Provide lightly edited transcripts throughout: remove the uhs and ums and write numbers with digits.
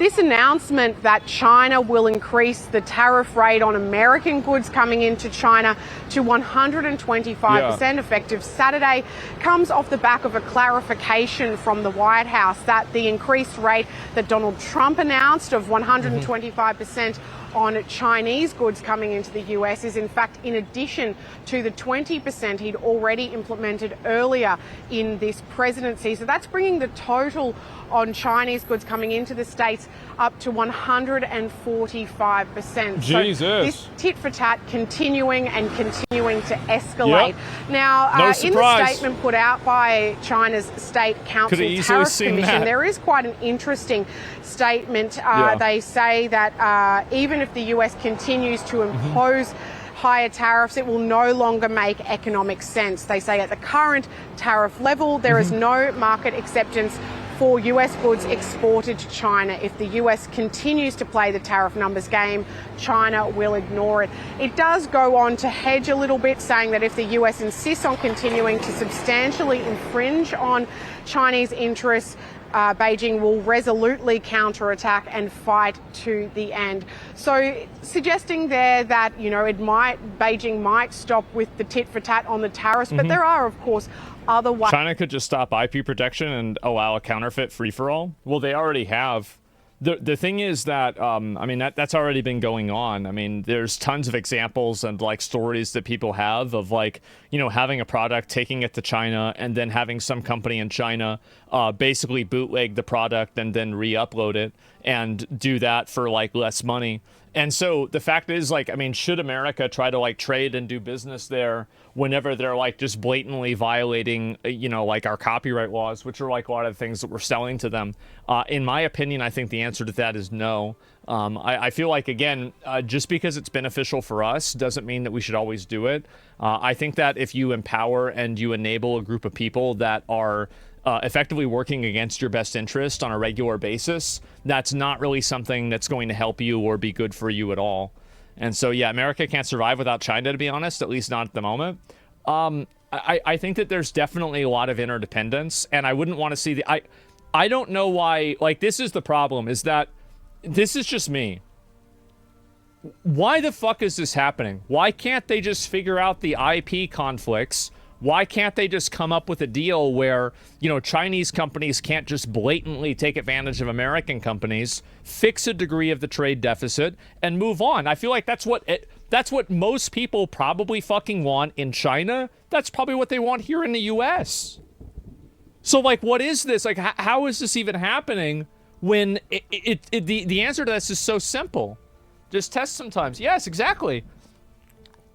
this announcement that China will increase the tariff rate on American goods coming into China to 125% effective Saturday comes off the back of a clarification from the White House that the increased rate that Donald Trump announced of 125% on Chinese goods coming into the US is in fact in addition to the 20% he'd already implemented earlier in this presidency. So that's bringing the total on Chinese goods coming into the States up to 145%. Jesus. So this tit for tat continuing and continuing to escalate. Now, No in the statement put out by China's State Council Tariff Commission, there is quite an interesting statement. They say that even if the US continues to impose higher tariffs, it will no longer make economic sense. They say at the current tariff level, there is no market acceptance for US goods exported to China. If the US continues to play the tariff numbers game, China will ignore it. It does go on to hedge a little bit, saying that if the US insists on continuing to substantially infringe on Chinese interests, Beijing will resolutely counterattack and fight to the end. So suggesting there that, you know, Beijing might stop with the tit for tat on the tariffs, but there are, of course, other ways. China could just stop IP protection and allow a counterfeit free-for-all. Well, they already have. The thing is that, I mean, that's already been going on. I mean, there's tons of examples and, like, stories that people have of, like, you know, having a product, taking it to China, and then having some company in China basically bootleg the product and then re-upload it and do that for, like, less money. And so the fact is, like, I mean, should America try to, like, trade and do business there whenever they're, like, just blatantly violating, you know, like, our copyright laws, which are, like, a lot of the things that we're selling to them? In my opinion, I think the answer to that is no. I feel like, again, just because it's beneficial for us doesn't mean that we should always do it. I think that if you empower and you enable a group of people that are effectively working against your best interest on a regular basis, that's not really something that's going to help you or be good for you at all. And so, yeah, America can't survive without China, to be honest, at least not at the moment. I think that there's definitely a lot of interdependence, and I wouldn't want to see I don't know why, like, this is the problem, is that this is just me. Why the fuck is this happening? Why can't they just figure out the IP conflicts? Why can't they just come up with a deal where, you know, Chinese companies can't just blatantly take advantage of American companies, fix a degree of the trade deficit, and move on? I feel like that's what most people probably fucking want in China. That's probably what they want here in the US. So, like, what is this? Like, how is this even happening when the answer to this is so simple? Just test sometimes. Yes, exactly.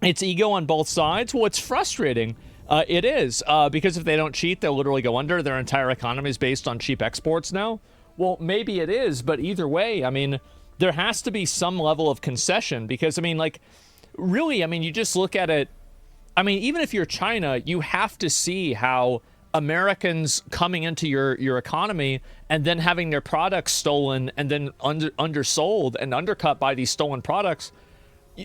It's ego on both sides. Well, it's frustrating. It is, because if they don't cheat, they'll literally go under. Their entire economy is based on cheap exports now. Well, maybe it is, but either way, I mean, there has to be some level of concession because, I mean, like, really, I mean, you just look at it. I mean, even if you're China, you have to see how Americans coming into your economy and then having their products stolen and then undersold and undercut by these stolen products.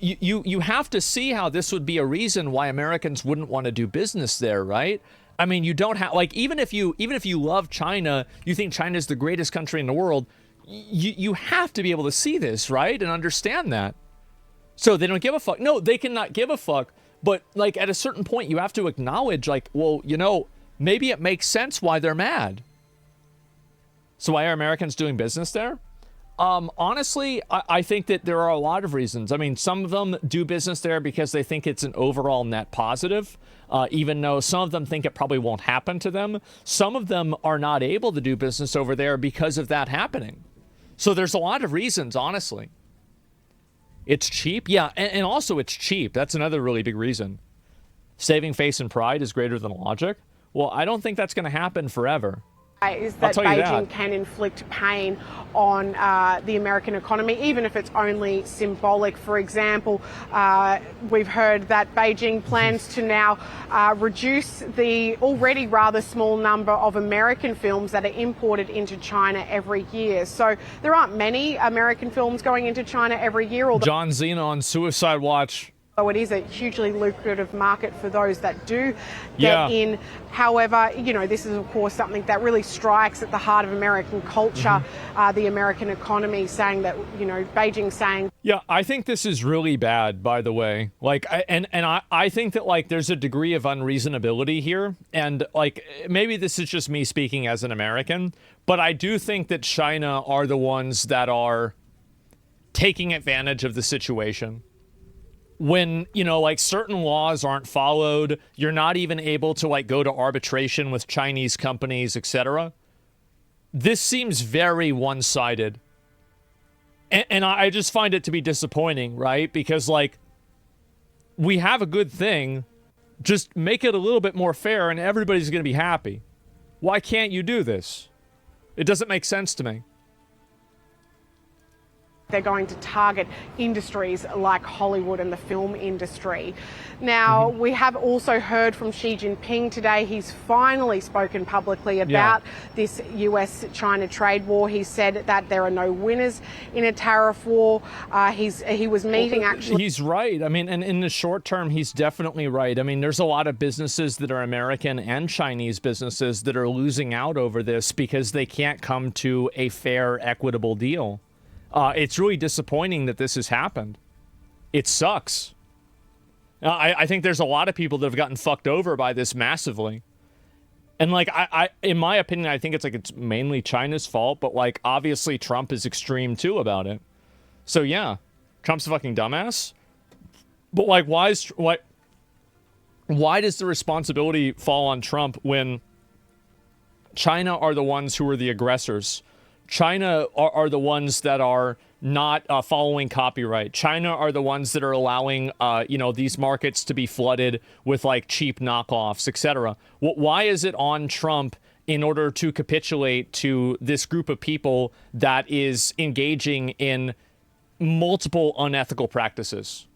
You have to see how this would be a reason why Americans wouldn't want to do business there, right? I mean, you don't have, like, even if you love China, you think China is the greatest country in the world, you have to be able to see this, right? And understand that. So they don't give a fuck. No, they cannot give a fuck. But, like, at a certain point, you have to acknowledge, like, well, you know, maybe it makes sense why they're mad. So why are Americans doing business there? Honestly, I think that there are a lot of reasons. I mean, some of them do business there because they think it's an overall net positive, even though some of them think it probably won't happen to them. Some of them are not able to do business over there because of that happening. So there's a lot of reasons, honestly. It's cheap. Yeah, and also it's cheap. That's another really big reason. Saving face and pride is greater than logic. Well, I don't think that's going to happen forever. Is that Beijing can inflict pain on the American economy, even if it's only symbolic. For example, we've heard that Beijing plans to now reduce the already rather small number of American films that are imported into China every year. So there aren't many American films going into China every year. John Cena on Suicide Watch. So it is a hugely lucrative market for those that do get in. However, you know, this is of course something that really strikes at the heart of American culture, the American economy, saying that, you know, Beijing saying. Yeah, I think this is really bad, by the way. Like, I think that, like, there's a degree of unreasonability here. And, like, maybe this is just me speaking as an American, but I do think that China are the ones that are taking advantage of the situation. When, you know, like, certain laws aren't followed, you're not even able to, like, go to arbitration with Chinese companies, etc. This seems very one-sided. And I just find it to be disappointing, right? Because, like, we have a good thing, just make it a little bit more fair and everybody's going to be happy. Why can't you do this? It doesn't make sense to me. They're going to target industries like Hollywood and the film industry. Now, we have also heard from Xi Jinping today. He's finally spoken publicly about this US-China trade war. He said that there are no winners in a tariff war. He was meeting actually. He's right. I mean, and in the short term, he's definitely right. I mean, there's a lot of businesses that are American and Chinese businesses that are losing out over this because they can't come to a fair, equitable deal. It's really disappointing that this has happened. It sucks. I think there's a lot of people that have gotten fucked over by this massively. And, like, I in my opinion, I think it's mainly China's fault, but, like, obviously Trump is extreme too about it. So yeah, Trump's a fucking dumbass. But, like, why does the responsibility fall on Trump when China are the ones who are the aggressors? China are the ones that are not following copyright. China are the ones that are allowing, you know, these markets to be flooded with, like, cheap knockoffs, etc. Why is it on Trump in order to capitulate to this group of people that is engaging in multiple unethical practices?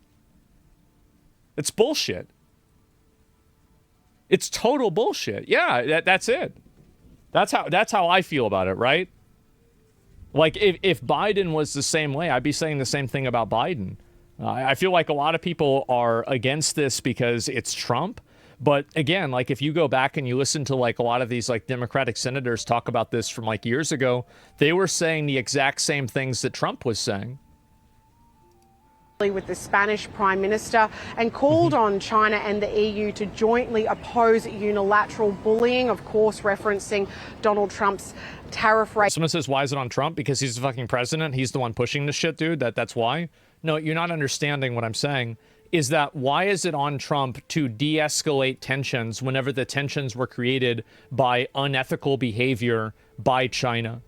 It's bullshit. It's total bullshit. Yeah, that's it. That's how I feel about it, right? Like, if Biden was the same way, I'd be saying the same thing about Biden. I feel like a lot of people are against this because it's Trump. But again, like, if you go back and you listen to, like, a lot of these, like, Democratic senators talk about this from, like, years ago, they were saying the exact same things that Trump was saying. With the Spanish Prime Minister and called on China and the EU to jointly oppose unilateral bullying, of course referencing Donald Trump's tariff rate. Someone says, why is it on Trump? Because he's the fucking president. He's the one pushing the shit, dude. That's why. No, you're not understanding what I'm saying. Is that why is it on Trump to de-escalate tensions whenever the tensions were created by unethical behavior by China?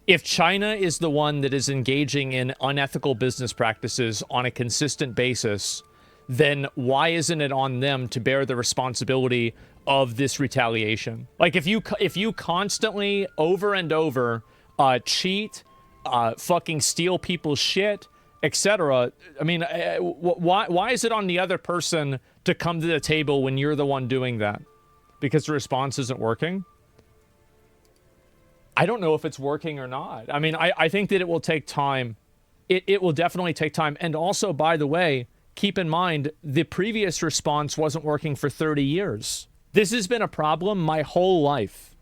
If China is the one that is engaging in unethical business practices on a consistent basis, then why isn't it on them to bear the responsibility of this retaliation? Like, if you constantly, over and over, cheat, fucking steal people's shit, etc., I mean, why is it on the other person to come to the table when you're the one doing that? Because the response isn't working? I don't know if it's working or not. I mean, I think that it will take time. It will definitely take time. And also, by the way, keep in mind, the previous response wasn't working for 30 years. This has been a problem my whole life.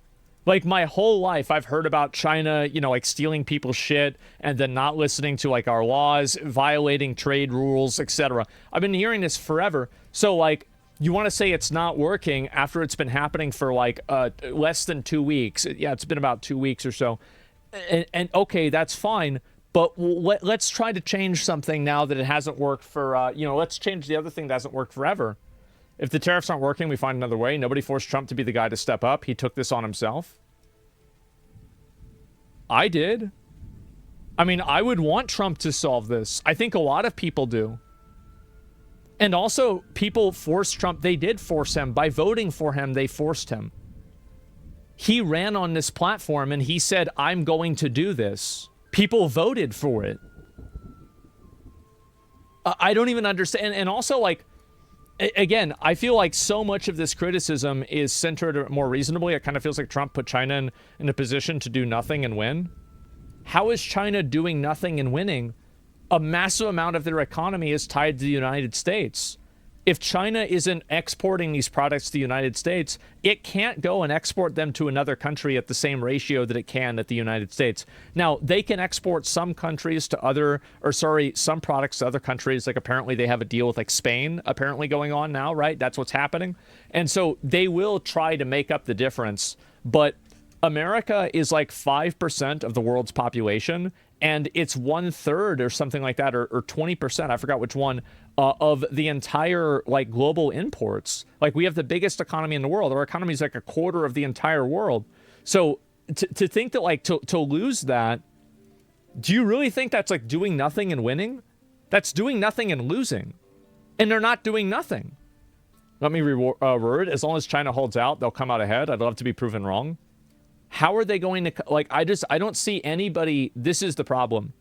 Like, my whole life, I've heard about China, you know, like, stealing people's shit and then not listening to, like, our laws, violating trade rules, etc. I've been hearing this forever. So, like, you want to say it's not working after it's been happening for, like, less than 2 weeks. Yeah, it's been about 2 weeks or so. And okay, that's fine. But let's try to change something now that it hasn't worked for, you know, let's change the other thing that hasn't worked forever. If the tariffs aren't working, we find another way. Nobody forced Trump to be the guy to step up. He took this on himself. I did. I mean, I would want Trump to solve this. I think a lot of people do. And also, people forced Trump. They did force him. By voting for him, they forced him. He ran on this platform and he said, I'm going to do this. People voted for it. I don't even understand. And also, like, again, I feel like so much of this criticism is centered more reasonably. It kind of feels like Trump put China in a position to do nothing and win. How is China doing nothing and winning A massive amount of their economy is tied to the United States. If China isn't exporting these products to the United States, it can't go and export them to another country at the same ratio that it can at the United States. Now, they can export some countries to some products to other countries. Like apparently they have a deal with like Spain apparently going on now, right? That's what's happening. And so they will try to make up the difference. But America is like 5% of the world's population, and it's 1/3 or something like that, or 20%, I forgot which one, of the entire like global imports. Like we have the biggest economy in the world. Our economy is like a quarter of the entire world. So to think that like to lose that, do you really think that's like doing nothing and winning? That's doing nothing and losing. And they're not doing nothing. Let me reword, as long as China holds out, they'll come out ahead. I'd love to be proven wrong. How are they going to, like, I don't see anybody, this is the problem.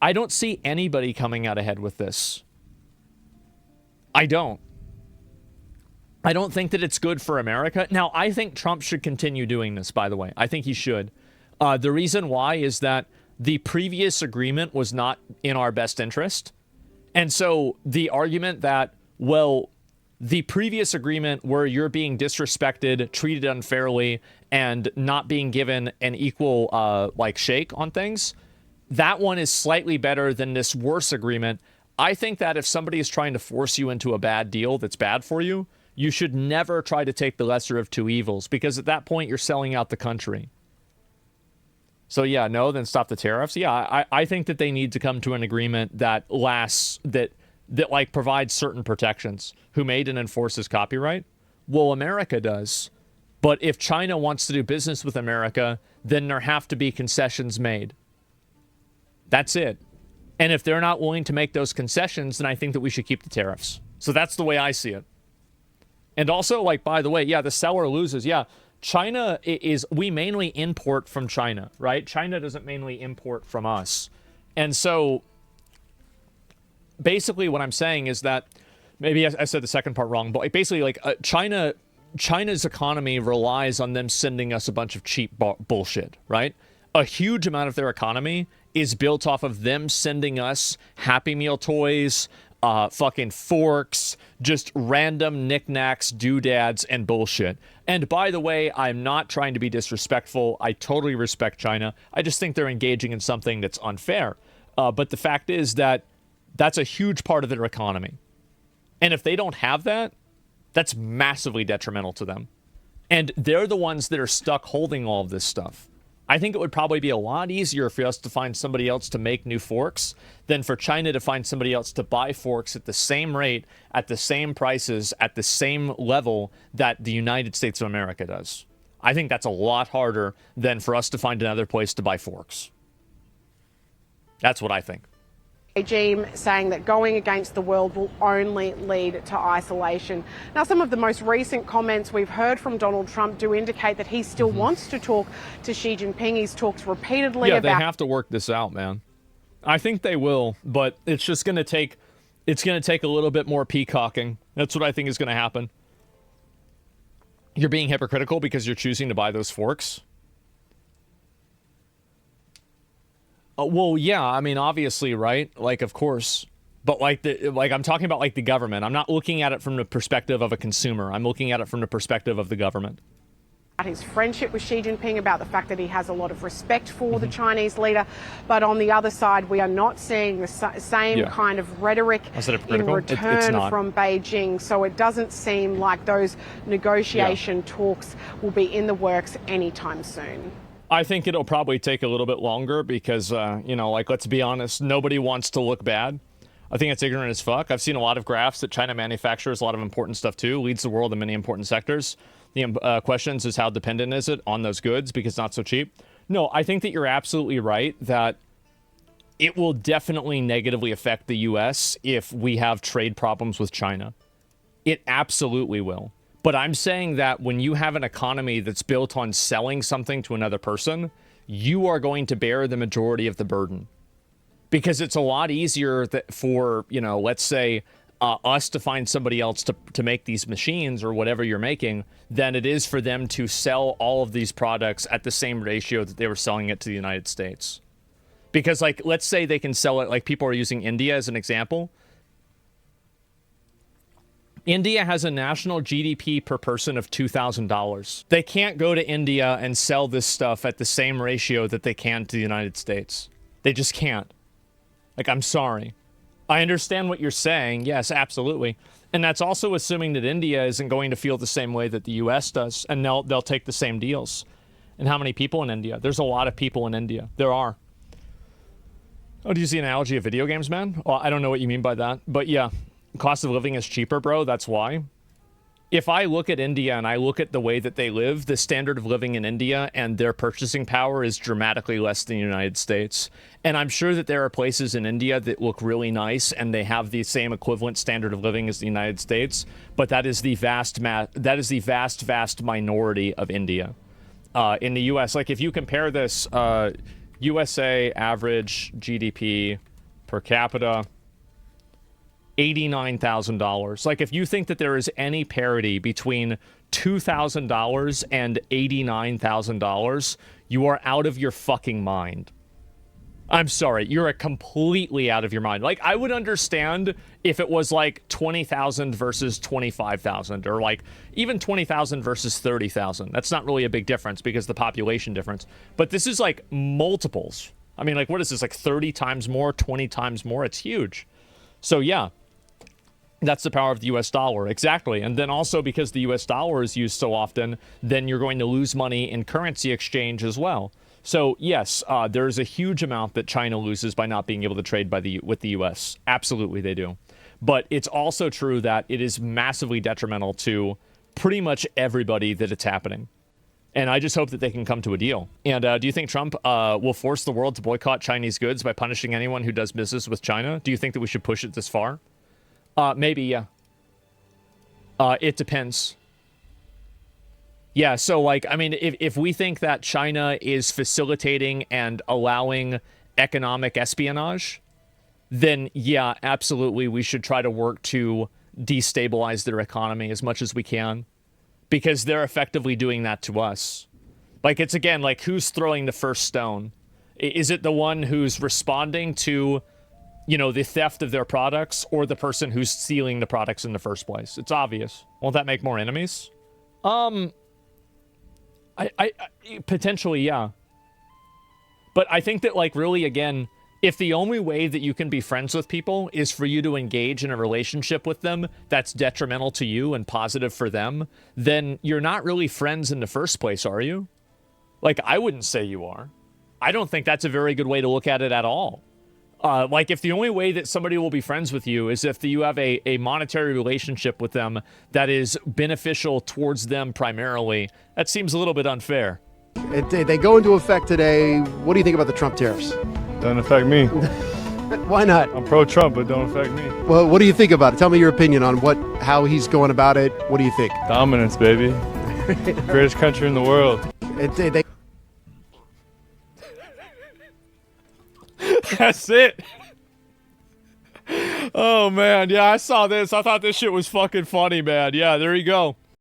I don't see anybody coming out ahead with this. I don't think that it's good for America. Now, I think Trump should continue doing this, by the way. I think he should. The reason why is that the previous agreement was not in our best interest. And so the argument that, well, the previous agreement where you're being disrespected, treated unfairly, and not being given an equal shake on things, that one is slightly better than this worse agreement. I think that if somebody is trying to force you into a bad deal that's bad for you, you should never try to take the lesser of two evils, because at that point you're selling out the country. So yeah, no, then stop the tariffs. Yeah, I think that they need to come to an agreement that lasts, that like provides certain protections. Who made and enforces copyright? Well, America does. But if China wants to do business with America, then there have to be concessions made. That's it. And if they're not willing to make those concessions, then I think that we should keep the tariffs. So that's the way I see it. And also, like, by the way, yeah, the seller loses. Yeah, China we mainly import from China, right? China doesn't mainly import from us. And so basically what I'm saying is that, maybe I said the second part wrong, but like basically like China's economy relies on them sending us a bunch of cheap bullshit, right? A huge amount of their economy is built off of them sending us Happy Meal toys, fucking forks, just random knickknacks, doodads, and bullshit. And by the way, I'm not trying to be disrespectful. I totally respect China. I just think they're engaging in something that's unfair. But the fact is that that's a huge part of their economy. And if they don't have that, that's massively detrimental to them. And they're the ones that are stuck holding all of this stuff. I think it would probably be a lot easier for us to find somebody else to make new forks than for China to find somebody else to buy forks at the same rate, at the same prices, at the same level that the United States of America does. I think that's a lot harder than for us to find another place to buy forks. That's what I think. Regime saying that going against the world will only lead to isolation. Now, some of the most recent comments we've heard from Donald Trump do indicate that he still wants to talk to Xi Jinping. He's talked repeatedly about... Yeah, they have to work this out, man. I think they will, but it's just going to take... It's going to take a little bit more peacocking. That's what I think is going to happen. You're being hypocritical because you're choosing to buy those forks. Well, yeah, I mean, obviously, right? Like, of course. But like I'm talking about like the government. I'm not looking at it from the perspective of a consumer. I'm looking at it from the perspective of the government. His friendship with Xi Jinping, about the fact that he has a lot of respect for the Chinese leader. But on the other side, we are not seeing the same kind of rhetoric in return from Beijing. So it doesn't seem like those negotiation talks will be in the works anytime soon. I think it'll probably take a little bit longer because, like, let's be honest, nobody wants to look bad. I think it's ignorant as fuck. I've seen a lot of graphs that China manufactures a lot of important stuff too, leads the world in many important sectors. The questions is how dependent is it on those goods because it's not so cheap. No, I think that you're absolutely right that it will definitely negatively affect the U.S. if we have trade problems with China. It absolutely will. But I'm saying that when you have an economy that's built on selling something to another person, you are going to bear the majority of the burden. Because it's a lot easier for, let's say, us to find somebody else to make these machines or whatever you're making than it is for them to sell all of these products at the same ratio that they were selling it to the United States. Because, like, let's say they can sell it, like people are using India as an example. India has a national GDP per person of $2,000. They can't go to India and sell this stuff at the same ratio that they can to the United States. They just can't. Like, I'm sorry. I understand what you're saying. Yes, absolutely. And that's also assuming that India isn't going to feel the same way that the US does, and they'll take the same deals. And how many people in India? There's a lot of people in India. There are. Oh, do you see an analogy of video games, man? Well, I don't know what you mean by that. But yeah, cost of living is cheaper, bro. That's why. If I look at India and I look at the way that they live, the standard of living in India and their purchasing power is dramatically less than the United States. And I'm sure that there are places in India that look really nice and they have the same equivalent standard of living as the United States. But that is the vast minority of India. In the U.S., like if you compare this, USA average GDP per capita, $89,000. Like, if you think that there is any parity between $2,000 and $89,000, you are out of your fucking mind. I'm sorry, you're completely out of your mind. Like, I would understand if it was like 20,000 versus 25,000, or like even 20,000 versus 30,000. That's not really a big difference because the population difference. But this is like multiples. I mean, like, what is this, like 30 times more, 20 times more? It's huge. So yeah, that's the power of the US dollar. Exactly. And then also because the US dollar is used so often, then you're going to lose money in currency exchange as well. So yes, there's a huge amount that China loses by not being able to trade with the US. Absolutely they do. But it's also true that it is massively detrimental to pretty much everybody that it's happening. And I just hope that they can come to a deal. And do you think Trump will force the world to boycott Chinese goods by punishing anyone who does business with China? Do you think that we should push it this far? Maybe, yeah. It depends. Yeah, so, like, I mean, if we think that China is facilitating and allowing economic espionage, then, yeah, absolutely, we should try to work to destabilize their economy as much as we can. Because they're effectively doing that to us. Like, it's, again, like, who's throwing the first stone? Is it the one who's responding to, you know, the theft of their products, or the person who's stealing the products in the first place? It's obvious. Won't that make more enemies? I potentially, yeah. But I think that, like, really, again, if the only way that you can be friends with people is for you to engage in a relationship with them that's detrimental to you and positive for them, then you're not really friends in the first place, are you? Like, I wouldn't say you are. I don't think that's a very good way to look at it at all. Like, if the only way that somebody will be friends with you is if you have a monetary relationship with them that is beneficial towards them primarily, that seems a little bit unfair. They go into effect today. What do you think about the Trump tariffs? Doesn't affect me. Why not? I'm pro-Trump, but don't affect me. Well, what do you think about it? Tell me your opinion on how he's going about it. What do you think? Dominance, baby. Greatest country in the world. That's it. Oh, man. Yeah, I saw this. I thought this shit was fucking funny, man. Yeah, there you go.